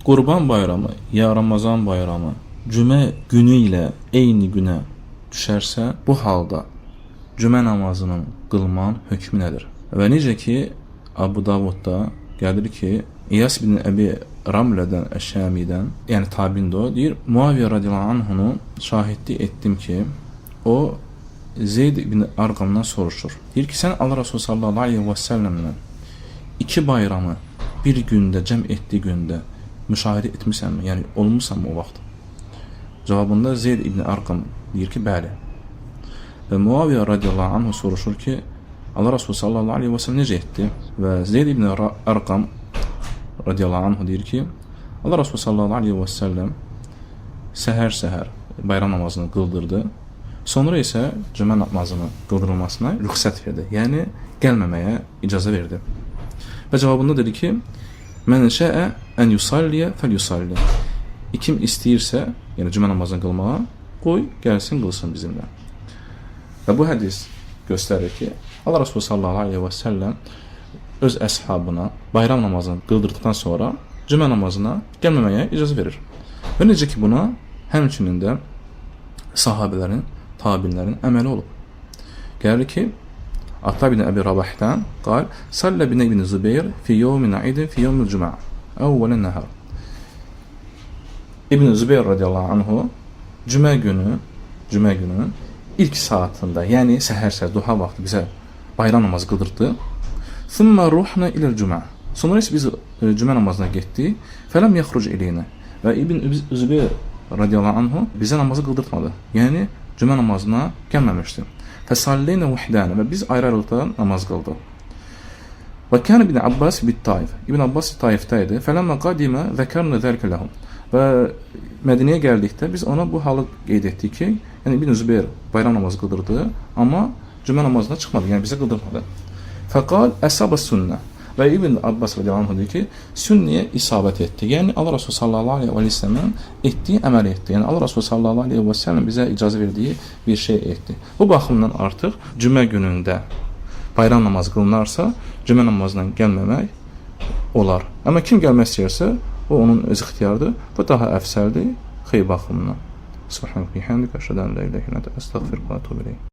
Qurban bayramı ya Ramazan bayramı cümə günü ilə eyni günə düşərsə, bu halda cümə namazının qılman hökmü nədir? Və necə ki, Abu Davudda gəlir ki, İyas bin Əbi Ramlədən Əşşəmidən, yəni tabiində o, deyir, Muaviyyə radiyallahu anhunu şahidlik etdim ki, o Zeyd ibn Arqamdan soruşur. Deyir ki, sən Allah Resulü sallallahu aleyhi və səlləmlə iki bayramı bir gündə, cəm etdiyi gündə müşahidə etmisənmi? Yəni, olmusanmı o vaxt? Cavabında Zeyd ibn Arqam deyir ki, bəli. Və Muaviyyə radiyallahu anhu soruşur ki, Allah Resulü sallallahu aleyhi və səlləm necə etdi? Və Zeyd ibn Arqam radiyallahu anhu deyir ki, Allah Resulü sallallahu aleyhi və səlləm səhər-səhər bayram namazını qıldırdı. Sonra isə cümə namazının qıldırılmasına rüxsət verdi. Yəni, gəlməməyə icazə verdi. Və cavabında dedi ki, mən şəə ən yusalliyə fəl-yusalliyə. Kim istəyirsə, yəni cümə namazını qılmağa, qoy, gəlsin, qılsın bizimlə. Və bu hədis göstərir ki, Allah Resulü sallallahu aleyhi və səlləm öz əshabına bayram namazını qıldırdıqdan sonra cümə namazına gəlməməyə icazə verir. Və necə ki, buna həmçinin də sahabələrin, tabinlərin əməli olub. Gəlir ki, Ata bin Əbi Rabahdan qal, Sallə bin İbn Zübeyir fi yevmin aidin fi yevmil cümə əvvələn nəhər. İbn Zübeyir radiyallahu anhu cümə günü ilk saatında, yəni səhər-səhər, duha vaxtı bizə bayram namazı qıldırdı. Thumma ruhna iləl cümə. Sonra isə biz cümə namazına getdik. Fələm yaxruc ileyinə. Və İbn Zübeyir radiyallahu anhu bizə namazı qıldırtmadı. Yəni, cümə namazına gəlməmişdi. Fəsalleynə vəhdənə və biz ayrı-ayrılıqda namaz qıldıq. Və kən İbn Abbas bit-Taif. İbn Abbas Taifdə idi. Fələmmə qadimə zəkərnə zərkə ləhum. Və Mədinəyə gəldikdə biz ona bu halı qeyd etdik ki, yəni İbn Zübeyir bayram namazı qıldırdı, amma cümə namazına çıxmadı, yəni bizə qıldırmadı. Fəqal əsabə sünnə. Və İbn Abbas radiyallahu anh deyir ki, sünniyə isabət etdi. Yəni Allah Resulü sallallahu aleyhi və səlləmin etdiyi əməl etdi. Yəni Allah Resulü sallallahu aleyhi və səlləm bizə icazə verdiyi bir şey etdi. Bu baxımdan artıq cümə günündə bayram namazı qılınarsa, cümə namazından gəlməmək olar. Amma kim gəlmək istəyirsə, o onun öz ixtiyarıdır. Bu daha əfsəldir xeyr baxımından. Subhanək bihamdik, əşhədən la ilahə illə əntə, əstəğfiruka və etûbü ileyk.